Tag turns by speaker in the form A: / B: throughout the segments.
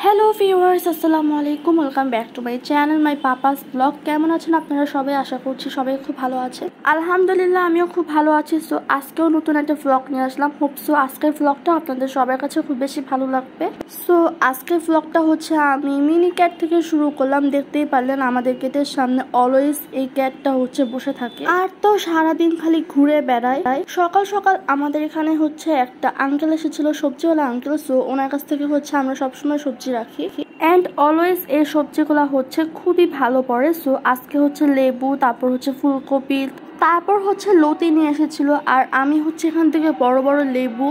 A: Hello viewers, আসসালামু আলাইকুম। Welcome back to my channel my papa's blog. কেমন আছেন আপনারা সবাই? আশা করছি সবাই খুব ভালো আছে। আলহামদুলিল্লাহ, আমিও খুব ভালো আছি। সো আজকেও নতুন একটা ব্লগ নিয়ে আসলাম। হোপসো আজকের ব্লগটা আপনাদের সবার কাছে খুব বেশি ভালো লাগবে। সো আজকের ব্লগটা হচ্ছে আমি মিনি ক্যাট থেকে শুরু করলাম। দেখতেই পারলেন আমাদের গেটের সামনে অলওয়েজ এই ক্যাটটা হচ্ছে বসে থাকে, আর তো সারাদিন খালি ঘুরে বেড়ায়। সকাল সকাল আমাদের এখানে হচ্ছে একটা আঙ্কেল এসেছিল, সবজিওয়ালা আঙ্কেল। সো ওনার কাছ থেকে হচ্ছে আমরা সবসময় সবজি রাখি, অ্যান্ড অলওয়েজ এই সবজিগুলো হচ্ছে খুবই ভালো পড়ে। সো আজকে হচ্ছে লেবু, তারপর হচ্ছে ফুলকপি, তারপর হচ্ছে লতি নিয়ে এসেছিল। আর আমি হচ্ছে এখান থেকে বড় বড় লেবু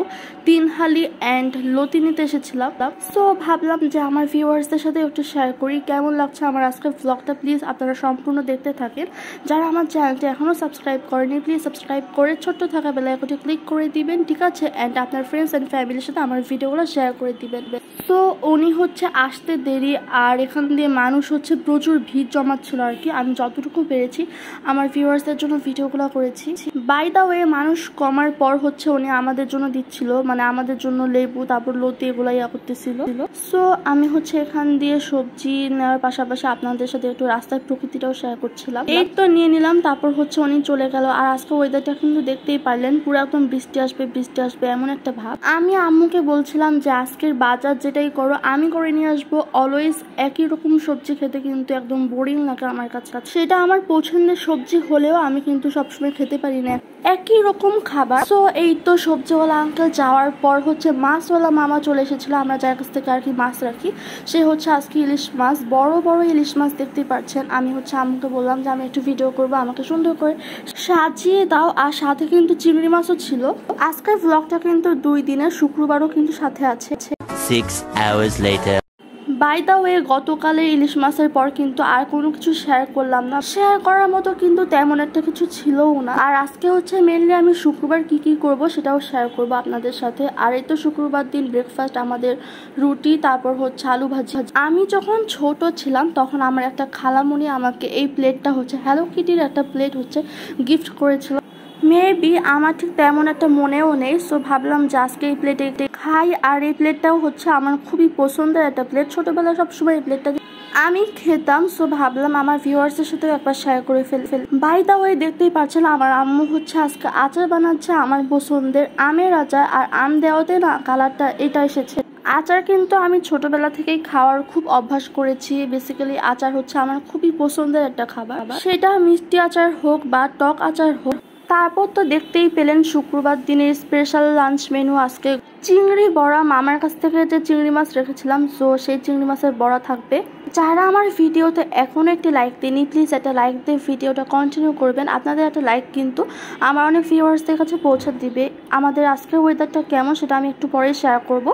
A: 3 হালি অ্যান্ড লতি নিতে এসেছিলাম। সো ভাবলাম যে আমার ভিউয়ার্সদের সাথে একটু শেয়ার করি কেমন লাগছে আমার আজকের ব্লগটা। প্লিজ আপনারা সম্পূর্ণ দেখতে থাকেন। যারা আমার চ্যানেলটি এখনও সাবস্ক্রাইব করেনি, প্লিজ সাবস্ক্রাইব করে ছোট্ট থাকা বেল আইকনটি ক্লিক করে দিবেন, ঠিক আছে? অ্যান্ড আপনার ফ্রেন্ডস অ্যান্ড ফ্যামিলির সাথে আমার ভিডিওগুলো শেয়ার করে দিবেন। তো উনি হচ্ছে আসতে দেরি, আর এখান দিয়ে মানুষ হচ্ছে প্রচুর ভিড় জমাচ্ছিল আর কি। আমি যতটুকু পেরেছি আমার ভিউয়ার্সদের জন্য ভিডিওগুলো করেছি। বাই দা ওয়ে, মানুষ কমার পর হচ্ছে উনি আমাদের জন্য দিচ্ছিল, মানে আমাদের জন্য লেবু তারপর লতি এগুলো করতেছিল। সো আমি হচ্ছে এখান দিয়ে সবজি নেওয়ার পাশাপাশি আপনাদের সাথে একটু রাস্তার প্রকৃতিটাও শেয়ার করছিলাম। এই তো নিয়ে নিলাম, তারপর হচ্ছে উনি চলে গেল। আর আজকে ওয়েদারটা কিন্তু দেখতেই পারলেন, পুরো একদম বৃষ্টি আসবে এমন একটা ভাব। আমি আম্মুকে বলছিলাম যে আজকের বাজার যেটাই করো আমি করে নিয়ে আসবো। অলওয়েজ একই রকম সবজি খেতে কিন্তু একদম বোরিং লাগে আমার কাছে। সেটা আমার পছন্দের সবজি হলেও আমি কিন্তু সবসময় খেতে পারি না একই রকম খাবার। সো এই তো সবজিওয়ালা আঙ্কেল যাওয়ার পর হচ্ছে মাছওয়ালা মামা চলে এসেছিল, আমরা যার কাছ থেকে আর কি মাছ রাখি। সে হচ্ছে আজকে ইলিশ মাছ, বড় বড় ইলিশ মাছ দেখতেই পাচ্ছেন। আমি হচ্ছে আম্মুকে বললাম যে আমি একটু ভিডিও করবো, আমাকে সুন্দর করে সাজিয়ে দাও। আর সাথে কিন্তু চিংড়ি মাছও ছিল। আজকের ব্লগটা কিন্তু 2 দিনের, শুক্রবারও কিন্তু সাথে আছে।
B: 6 hours later.
A: By the way, গতকালে ইলিশ মাছের পর কিন্তু আর কোনো কিছু শেয়ার করলাম না। শেয়ার করার মতো কিন্তু তেমন একটা কিছু ছিলও না। আর আজকে হচ্ছে মেনলি আমি শুক্রবার কি করব সেটাও শেয়ার করব আপনাদের সাথে। আর এই তো শুক্রবার দিন ব্রেকফাস্ট আমাদের রুটি, তারপর হচ্ছে আলু ভাজি। আমি যখন ছোট ছিলাম তখন আমার একটা খালামণি আমাকে এই প্লেটটা হচ্ছে হ্যালো কিটির একটা প্লেট হচ্ছে গিফট করেছিল। মেবি আমার ঠিক তেমন একটা মনেও নেই। সো ভাবলাম যে আজকে এই প্লেটে খাই। আর এই প্লেটটাও হচ্ছে আমার খুবই পছন্দের একটা প্লেট, ছোটবেলায় সবসময় এই প্লেটটা আমি খেতাম। সো ভাবলাম আমার ভিউয়ার্সের সাথেও একবার শেয়ার করে ফেল। বাই দা ওয়ে, দেখতেই পাচ্ছেন আমার আম্মু হচ্ছে আজকে আচার বানাচ্ছে, আমার পছন্দের আমের আচার। আর আম দেওয়াতে না কালারটা এটা এসেছে। আচার কিন্তু আমি ছোটবেলা থেকেই খাওয়ার খুব অভ্যাস করেছি। বেসিক্যালি আচার হচ্ছে আমার খুবই পছন্দের একটা খাবার, সেটা মিষ্টি আচার হোক বা টক আচার হোক। তারপর তো দেখতেই পেলেন শুক্রবার দিনের স্পেশাল লাঞ্চ মেনু আজকে চিংড়ি বড়া। মামার কাছ থেকে যে চিংড়ি মাছ রেখেছিলাম, সো সেই চিংড়ি মাছের বড়া থাকবে। যারা আমার ভিডিওতে এখনো একটি লাইক দেয়নি, প্লিজ একটা লাইক দিয়ে ভিডিওটা কন্টিনিউ করবেন। আপনাদের একটা লাইক কিন্তু আমার অনেক ভিউয়ার্সদের কাছে পৌঁছে দিবে। আমাদের আজকের ওয়েদারটা কেমন সেটা আমি একটু পরে শেয়ার করব।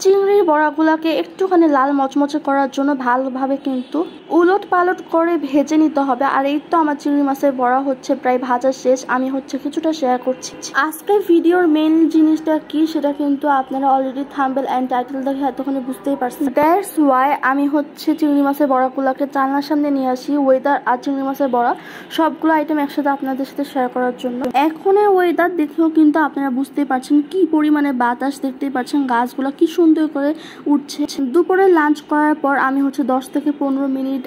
A: চিংড়ির বড়াগুলোকে একটুখানি লাল মচমচে করার জন্য ভালোভাবে কিন্তু উলট পালট করে ভেজে নিতে হবে। আর এই তো আমার চিংড়ি মাছের বড়া হচ্ছে প্রায় ভাজা শেষ। আমি হচ্ছে কিছুটা শেয়ার করছি। আজকের ভিডিওর মেন জিনিসটা কি সেটা কিন্তু আপনারা অলরেডি থাম্বনেল অ্যান্ড টাইটেল দেখে এতক্ষণে বুঝতেই পারছেন। দ্যাটস ওয়াই আমি হচ্ছে চিংড়ি মাছের বড়াগুলোকে জানলার সামনে নিয়ে আসি। ওয়েদার আর চিংড়ি মাছের বড়া সবগুলো আইটেম একসাথে আপনাদের সাথে শেয়ার করার জন্য। এখনের ওয়েদার দেখেও কিন্তু আপনারা বুঝতেই পারছেন কি পরিমাণে বাতাস, দেখতেই পাচ্ছেন গাছগুলো কি সুন্দর করে উঠছে। দুপুরে লাঞ্চ করার পর আমি হচ্ছে 10 থেকে 15 মিনিট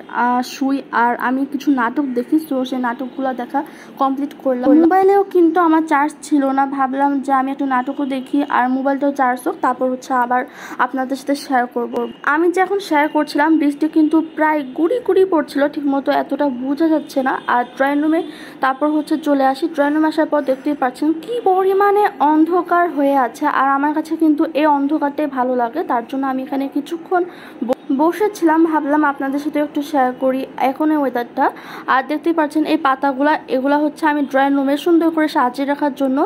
A: শুই, আর আমি কিছু নাটক দেখি। তো সেই নাটকগুলো দেখা কমপ্লিট করলাম। মোবাইলেও কিন্তু আমার চার্জ ছিল না, ভাবলাম যে আমি একটু নাটকও দেখি আর মোবাইলটাও চার্জ হোক, তারপর হচ্ছে আবার আপনাদের সাথে শেয়ার করব। আমি যে এখন শেয়ার করছিলাম বৃষ্টি কিন্তু প্রায় গুড়ি গুড়ি পড়ছিল, ঠিক মতো এতটা বোঝা যাচ্ছে না। আর ড্রয়িং রুমে তারপর হচ্ছে চলে আসি। ড্রয়িং রুমে আসার পর দেখতেই পাচ্ছেন কি পরিমাণে অন্ধকার হয়ে আছে। আর আমার কাছে কিন্তু এই অন্ধকারটাই ভালো লাগে, তার জন্য আমি এখানে কিছুক্ষণ বসেছিলাম। ভাবলাম আপনাদের সাথে একটু শেয়ার করি এখন এই ওয়েদারটা। আর দেখতেই পাচ্ছেন এই পাতাগুলা, এগুলা হচ্ছে আমি ড্রয়িং রুমে সুন্দর করে সাজিয়ে রাখার জন্য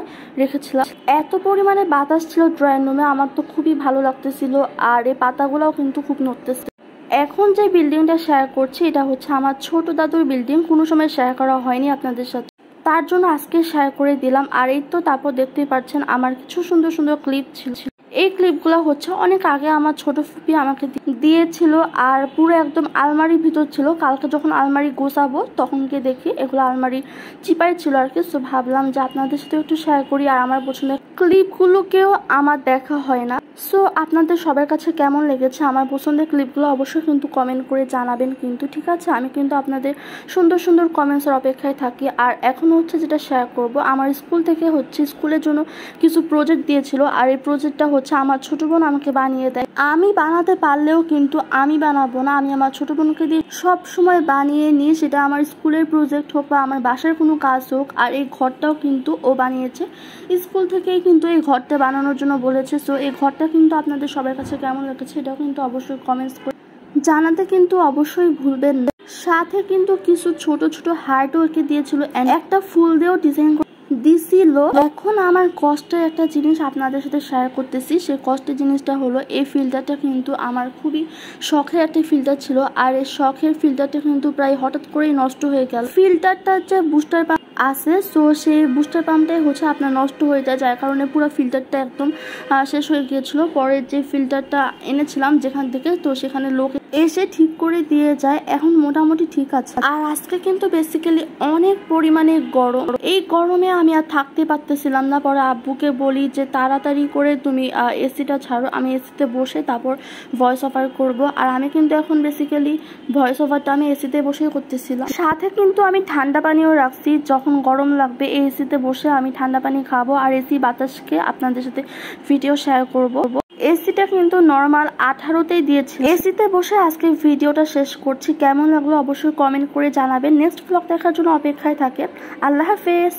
A: রেখেছিলাম। এত পরিমাণে বাতাস ছিল ড্রয়িং রুমে, আমার তো খুবই ভালো লাগতেছিল। আর এই পাতাগুলাও কিন্তু খুব নড়তেছে। এখন যে বিল্ডিংটা শেয়ার করছি এটা হচ্ছে আমার ছোট দাদুর বিল্ডিং, কোনো সময় শেয়ার করা হয়নি আপনাদের সাথে, তার জন্য আজকে শেয়ার করে দিলাম। আর এই তো তারপর দেখতেই পাচ্ছেন আমার কিছু সুন্দর সুন্দর ক্লিপ ছিল। এই ক্লিপগুলো হচ্ছে অনেক আগে আমার ছোট ফুপি আমাকে দিয়েছিল, আর পুরো একদম আলমারির ভিতর ছিল। কালকে যখন আলমারি গোছাবো তখন গিয়ে দেখি এগুলো আলমারি চিপাই ছিল আর কি। সো ভাবলাম যে আপনাদের সাথে একটু শেয়ার করি। আর আমার পছন্দের ক্লিপগুলোকেও আমার দেখা হয় না। সো আপনাদের সবার কাছে কেমন লেগেছে আমার পছন্দের ক্লিপগুলো অবশ্যই কিন্তু কমেন্ট করে জানাবেন কিন্তু, ঠিক আছে? আমি কিন্তু আপনাদের সুন্দর সুন্দর কমেন্টসের অপেক্ষায় থাকি। আর এখন হচ্ছে যেটা শেয়ার করব, আমার স্কুল থেকে হচ্ছে স্কুলের জন্য কিছু প্রজেক্ট দিয়েছিল, আর এই প্রজেক্টটা হচ্ছে আমার ছোট বোন আমাকে বানিয়ে দেয়। আমি বানাতে পারলেও কিন্তু আমি বানাবো না, আমি আমার ছোট বোনকে দিয়ে সব সময় বানিয়ে নিই, সেটা আমার স্কুলের প্রজেক্ট হোক বা আমার বাসার কোনো কাজ হোক। আর এই ঘরটাও কিন্তু ও বানিয়েছে, স্কুল থেকেই কিন্তু এই ঘরটা বানানোর জন্য বলেছে। সো এই ঘরটা কিন্তু আপনাদের সবার কাছে কেমন লেগেছে এটাও কিন্তু অবশ্যই কমেন্টস করে জানাতে কিন্তু অবশ্যই ভুলবেন না। সাথে কিন্তু কিছু ছোট ছোট হার্ট ওয়ার্কে দিয়েছিল, একটা ফুল দিয়েও ডিজাইন দিছিল। এখন আমার কষ্টের একটা জিনিস আপনাদের সাথে শেয়ার করতেছি। সেই কষ্টের জিনিসটা হলো এই ফিল্টারটা কিন্তু আমার খুবই শখের একটা ফিল্টার ছিল, আর এই শখের ফিল্টারটা কিন্তু প্রায় হঠাৎ করেই নষ্ট হয়ে গেল। ফিল্টারটা হচ্ছে বুস্টার পাম্প আছে, সো সেই বুস্টার পাম্পটাই হচ্ছে আপনার নষ্ট হয়ে যায়, যার কারণে পুরো ফিল্টারটা একদম শেষ হয়ে গিয়েছিল। পরে যে ফিল্টারটা এনেছিলাম যেখান থেকে, তো সেখানে লোক এসে ঠিক করে দিয়ে যায়, এখন মোটামুটি ঠিক আছে। আর আজকে কিন্তু বেসিক্যালি অনেক পরিমাণে গরম, এই গরমে আমি আর থাকতে পারতেছিলাম না। পরে আব্বুকে বলি যে তাড়াতাড়ি করে তুমি এসিটা ছাড়ো, আমি এসিতে বসে তারপর ভয়েস ওভার করব। আর আমি কিন্তু এখন বেসিক্যালি ভয়েস ওভারটা আমি এসিতে বসেই করতেছিলাম। সাথে কিন্তু আমি ঠান্ডা পানিও রাখছি, যখন গরম লাগবে এই এসিতে বসে আমি ঠান্ডা পানি খাবো আর এসি বাতাসকে আপনাদের সাথে ভিডিও শেয়ার করব। এসিটা কিন্তু নর্মাল 18তেই দিয়েছি। এসিতে বসে আজকে ভিডিওটা শেষ করছি, কেমন লাগলো অবশ্যই কমেন্ট করে জানাবেন। নেক্সট ব্লগ দেখার জন্য অপেক্ষায় থাকেন। আল্লাহ হাফেজ।